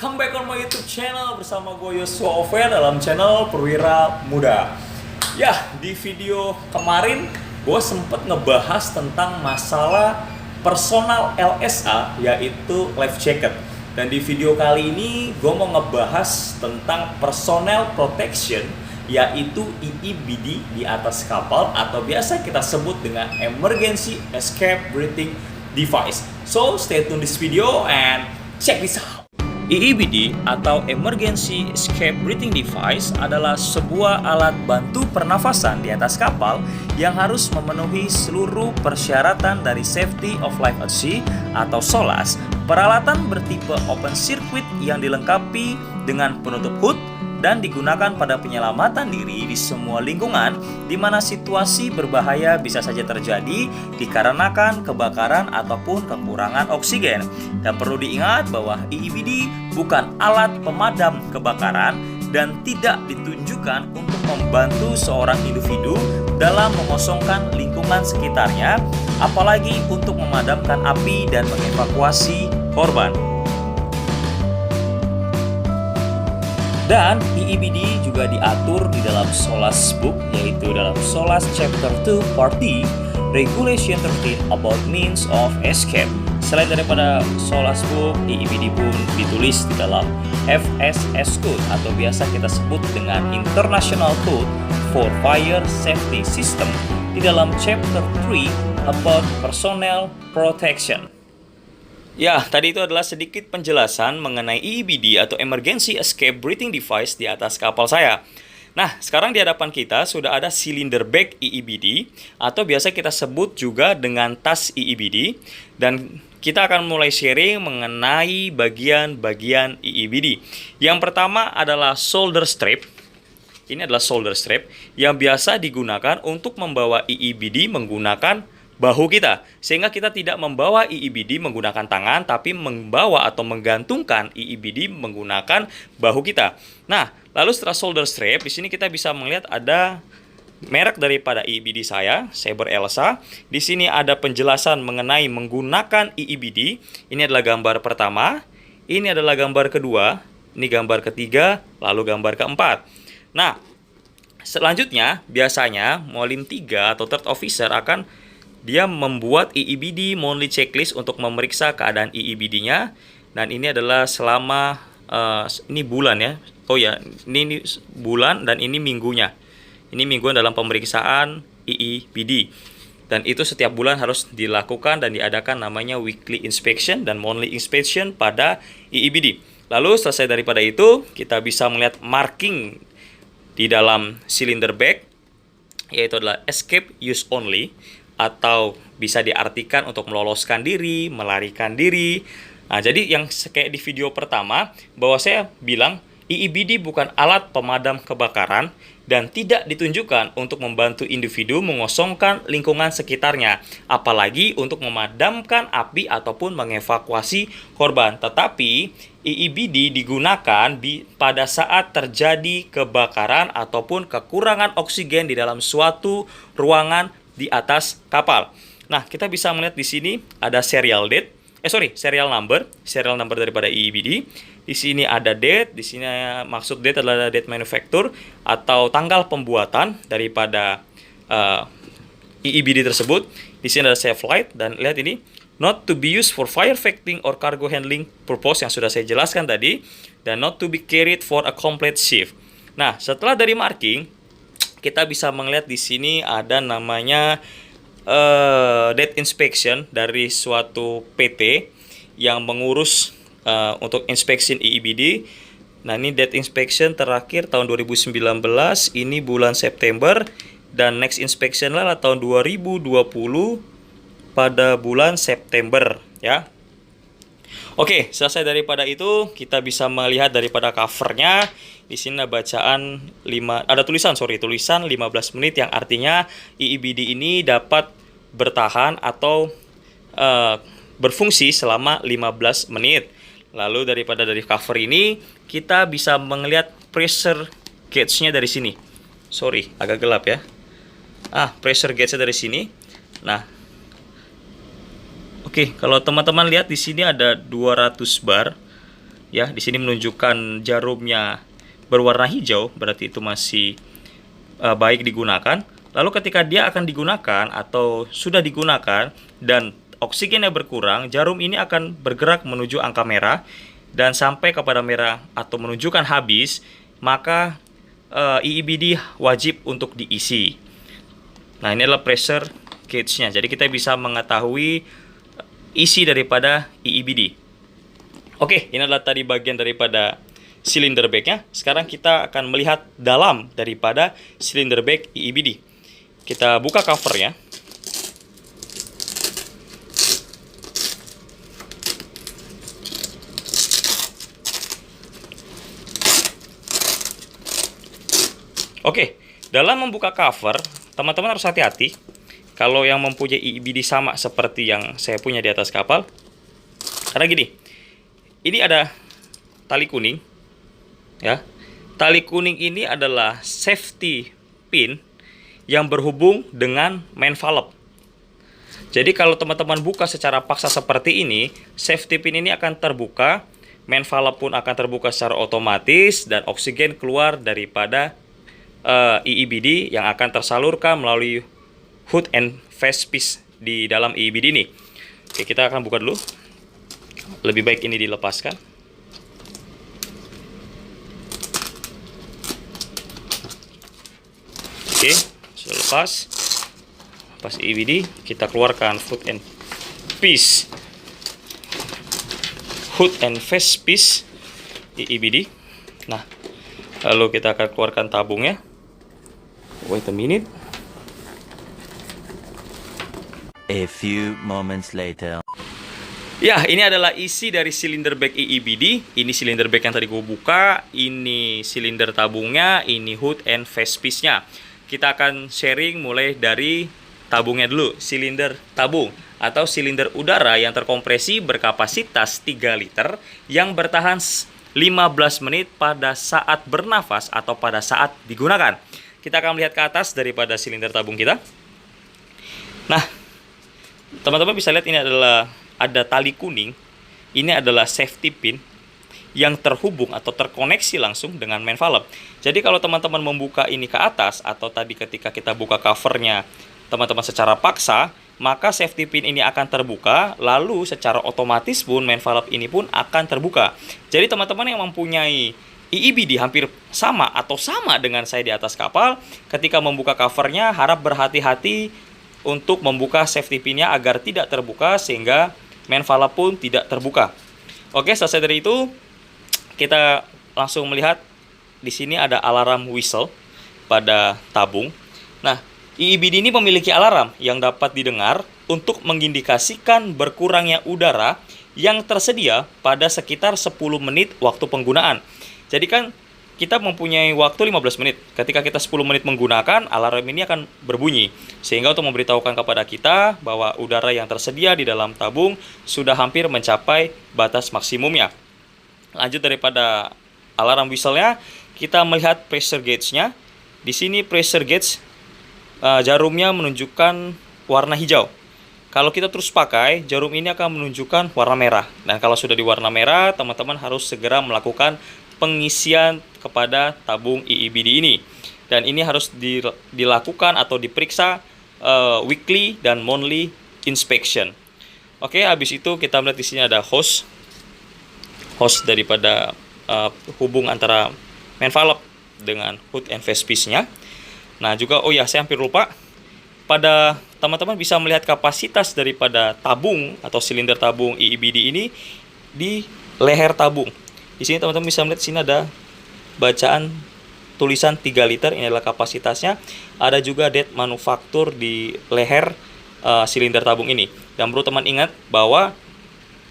welcome back on my YouTube channel bersama gue Yosua Ove dalam channel Perwira Muda. Ya, di video kemarin gue sempet ngebahas tentang masalah personal LSA, yaitu life jacket. Dan di video kali ini gue mau ngebahas tentang personal protection, yaitu EEBD di atas kapal atau biasa kita sebut dengan Emergency Escape Breathing Device. So stay tune this video and check this out. EEBD atau Emergency Escape Breathing Device adalah sebuah alat bantu pernafasan di atas kapal yang harus memenuhi seluruh persyaratan dari Safety of Life at Sea atau SOLAS. Peralatan bertipe open circuit yang dilengkapi dengan penutup hood dan digunakan pada penyelamatan diri di semua lingkungan di mana situasi berbahaya bisa saja terjadi dikarenakan kebakaran ataupun kekurangan oksigen. Dan perlu diingat bahwa EEBD bukan alat pemadam kebakaran dan tidak ditunjukkan untuk membantu seorang individu dalam mengosongkan lingkungan sekitarnya, apalagi untuk memadamkan api dan mengevakuasi korban. Dan EEBD juga diatur di dalam SOLAS Book, yaitu dalam SOLAS Chapter 2 Part D, Regulation 13 about Means of Escape. Selain daripada SOLAS Book, EEBD pun ditulis di dalam FSS Code atau biasa kita sebut dengan International Code for Fire Safety System di dalam Chapter 3 about Personnel Protection. Ya, tadi itu adalah sedikit penjelasan mengenai EEBD atau Emergency Escape Breathing Device di atas kapal saya. Nah, sekarang di hadapan kita sudah ada cylinder bag EEBD atau biasa kita sebut juga dengan tas EEBD, dan kita akan mulai sharing mengenai bagian-bagian EEBD. Yang pertama adalah shoulder strap. Ini adalah shoulder strap yang biasa digunakan untuk membawa EEBD menggunakan bahu kita, sehingga kita tidak membawa EEBD menggunakan tangan, tapi membawa atau menggantungkan EEBD menggunakan bahu kita. Nah, lalu setelah shoulder strap, di sini kita bisa melihat ada merek daripada EEBD saya, Saber Elsa. Di sini ada penjelasan mengenai menggunakan EEBD. Ini adalah gambar pertama, ini adalah gambar kedua, ini gambar ketiga, lalu gambar keempat. Nah, selanjutnya biasanya Molim 3 atau third officer akan dia membuat EEBD monthly checklist untuk memeriksa keadaan EEBD-nya, dan ini adalah selama ini bulan ya. Oh ya, ini bulan dan ini minggunya. Ini mingguan dalam pemeriksaan EEBD. Dan itu setiap bulan harus dilakukan dan diadakan namanya weekly inspection dan monthly inspection pada EEBD. Lalu selesai daripada itu, kita bisa melihat marking di dalam cylinder bag, yaitu adalah escape use only, atau bisa diartikan untuk meloloskan diri, melarikan diri. Nah, jadi yang kayak di video pertama, bahwa saya bilang EEBD bukan alat pemadam kebakaran dan tidak ditunjukkan untuk membantu individu mengosongkan lingkungan sekitarnya, apalagi untuk memadamkan api ataupun mengevakuasi korban. Tetapi EEBD digunakan pada saat terjadi kebakaran ataupun kekurangan oksigen di dalam suatu ruangan di atas kapal. Nah, kita bisa melihat di sini ada serial number daripada EEBD. Di sini ada date, di sini maksud date adalah date manufacture atau tanggal pembuatan daripada EEBD tersebut. Di sini ada safe flight, dan lihat ini not to be used for firefighting or cargo handling purpose yang sudah saya jelaskan tadi, dan not to be carried for a complete shift. Nah, setelah dari marking, kita bisa melihat di sini ada namanya date inspection dari suatu PT yang mengurus untuk inspection EEBD. Nah, ini date inspection terakhir tahun 2019, ini bulan September, dan next inspection lah tahun 2020 pada bulan September ya. Oke, selesai daripada itu, kita bisa melihat daripada covernya. Di sini ada tulisan 15 menit, yang artinya EEBD ini dapat bertahan atau berfungsi selama 15 menit. Lalu dari cover ini kita bisa melihat pressure gauge-nya dari sini. Sorry, agak gelap ya. Pressure gauge-nya dari sini. Nah, oke, kalau teman-teman lihat di sini ada 200 bar. Ya, di sini menunjukkan jarumnya berwarna hijau, berarti itu masih baik digunakan. Lalu ketika dia akan digunakan atau sudah digunakan dan oksigennya berkurang, jarum ini akan bergerak menuju angka merah dan sampai kepada merah atau menunjukkan habis, maka EEBD wajib untuk diisi. Nah, ini adalah pressure gauge-nya. Jadi kita bisa mengetahui isi daripada EEBD. Oke, ini adalah tadi bagian daripada cylinder bag-nya. Sekarang kita akan melihat dalam daripada cylinder bag EEBD. Kita buka covernya. Oke, dalam membuka cover, teman-teman harus hati-hati. Kalau yang mempunyai EEBD sama seperti yang saya punya di atas kapal. Karena gini, ini ada tali kuning. Ya, tali kuning ini adalah safety pin yang berhubung dengan main valve. Jadi kalau teman-teman buka secara paksa seperti ini, safety pin ini akan terbuka, main valve pun akan terbuka secara otomatis, dan oksigen keluar daripada EEBD yang akan tersalurkan melalui hood and face piece di dalam EEBD ini. Oke, kita akan buka dulu. Lebih baik ini dilepaskan. Oke, sudah lepas. Lepas EEBD, kita keluarkan hood and piece. Hood and face piece EEBD. Nah, lalu kita akan keluarkan tabungnya. Wait a minute. A few moments later. Ya, ini adalah isi dari silinder bag EEBD. Ini silinder bag yang tadi gue buka. Ini silinder tabungnya. Ini hood and face piece-nya. Kita akan sharing mulai dari tabungnya dulu. Silinder tabung atau silinder udara yang terkompresi berkapasitas 3 liter yang bertahan 15 menit pada saat bernafas atau pada saat digunakan. Kita akan melihat ke atas daripada silinder tabung kita. Nah, teman-teman bisa lihat ini adalah ada tali kuning. Ini adalah safety pin yang terhubung atau terkoneksi langsung dengan main valve. Jadi kalau teman-teman membuka ini ke atas atau tadi ketika kita buka covernya teman-teman secara paksa, maka safety pin ini akan terbuka, lalu secara otomatis pun main valve ini pun akan terbuka. Jadi teman-teman yang mempunyai EEBD hampir sama atau sama dengan saya di atas kapal, ketika membuka covernya harap berhati-hati untuk membuka safety pinnya agar tidak terbuka sehingga main valve pun tidak terbuka. Oke, selesai dari itu kita langsung melihat di sini ada alarm whistle pada tabung. Nah, EEBD ini memiliki alarm yang dapat didengar untuk mengindikasikan berkurangnya udara yang tersedia pada sekitar 10 menit waktu penggunaan. Jadi kan kita mempunyai waktu 15 menit. Ketika kita 10 menit menggunakan, alarm ini akan berbunyi. Sehingga untuk memberitahukan kepada kita bahwa udara yang tersedia di dalam tabung sudah hampir mencapai batas maksimumnya. Lanjut daripada alarm whistle-nya, kita melihat pressure gauge-nya. Di sini pressure gauge jarumnya menunjukkan warna hijau. Kalau kita terus pakai, jarum ini akan menunjukkan warna merah. Nah, kalau sudah di warna merah, teman-teman harus segera melakukan pengisian kepada tabung EEBD ini. Dan ini harus dilakukan atau diperiksa weekly dan monthly inspection. Oke, habis itu kita melihat di sini ada hose daripada hubung antara main valve dengan hood and face piece-nya. Nah, juga saya hampir lupa. Pada teman-teman bisa melihat kapasitas daripada tabung atau silinder tabung EEBD ini di leher tabung. Di sini teman-teman bisa melihat sini ada bacaan tulisan 3 liter, ini adalah kapasitasnya. Ada juga date manufaktur di leher silinder tabung ini. Dan perlu teman ingat bahwa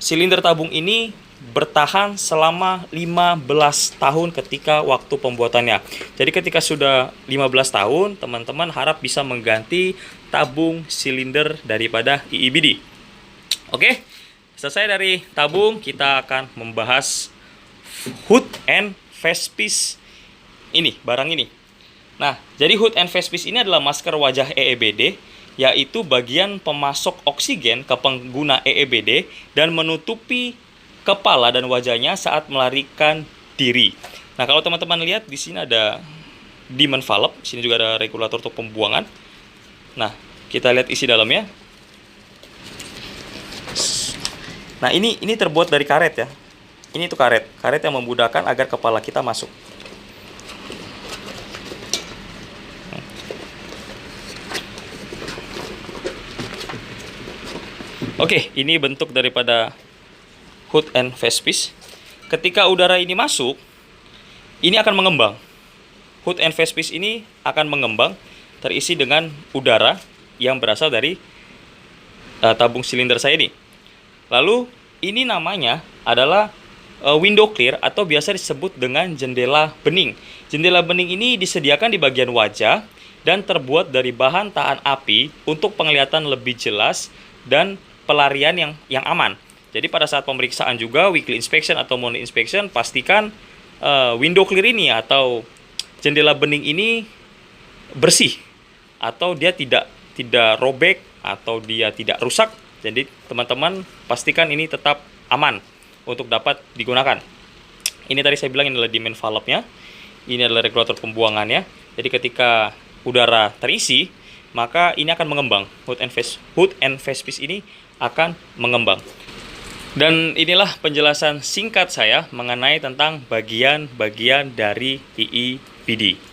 silinder tabung ini bertahan selama 15 tahun ketika waktu pembuatannya. Jadi ketika sudah 15 tahun, teman-teman harap bisa mengganti tabung silinder daripada EEBD. Oke, selesai dari tabung, kita akan membahas hood and face piece ini, barang ini. Nah, jadi hood and face piece ini adalah masker wajah EEBD, yaitu bagian pemasok oksigen ke pengguna EEBD dan menutupi kepala dan wajahnya saat melarikan diri. Nah, kalau teman-teman lihat di sini ada demand valve, sini juga ada regulator untuk pembuangan. Nah, kita lihat isi dalamnya. Nah, ini terbuat dari karet ya. Ini tuh karet yang memudahkan agar kepala kita masuk. Oke, ini bentuk daripada hood and face piece. Ketika udara ini masuk, ini akan mengembang. Hood and face piece ini akan mengembang, terisi dengan udara yang berasal dari tabung silinder saya ini. Lalu ini namanya adalah window clear atau biasa disebut dengan jendela bening. Jendela bening ini disediakan di bagian wajah dan terbuat dari bahan tahan api untuk penglihatan lebih jelas dan pelarian yang aman. Jadi pada saat pemeriksaan juga weekly inspection atau monthly inspection, pastikan window clear ini atau jendela bening ini bersih atau dia tidak robek atau dia tidak rusak. Jadi teman-teman pastikan ini tetap aman untuk dapat digunakan. Ini tadi saya bilang ini adalah demand valve-nya. Ini adalah regulator pembuangannya. Jadi ketika udara terisi, maka ini akan mengembang. Hood and face piece ini akan mengembang. Dan inilah penjelasan singkat saya mengenai tentang bagian-bagian dari EEBD.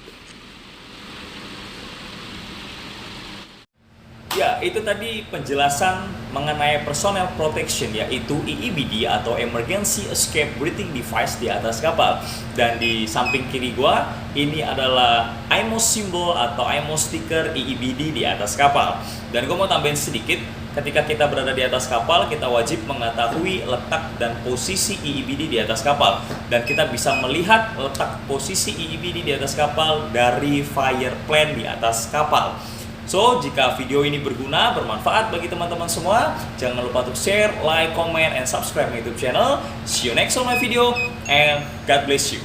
Ya, itu tadi penjelasan mengenai personal protection, yaitu EEBD atau Emergency Escape Breathing Device di atas kapal. Dan di samping kiri gua, ini adalah IMO symbol atau IMO sticker EEBD di atas kapal. Dan gua mau tambahin sedikit, ketika kita berada di atas kapal, kita wajib mengetahui letak dan posisi EEBD di atas kapal. Dan kita bisa melihat letak posisi EEBD di atas kapal dari fire plan di atas kapal. So, jika video ini berguna, bermanfaat bagi teman-teman semua, jangan lupa untuk share, like, comment, and subscribe my YouTube channel. See you next on my video, and God bless you.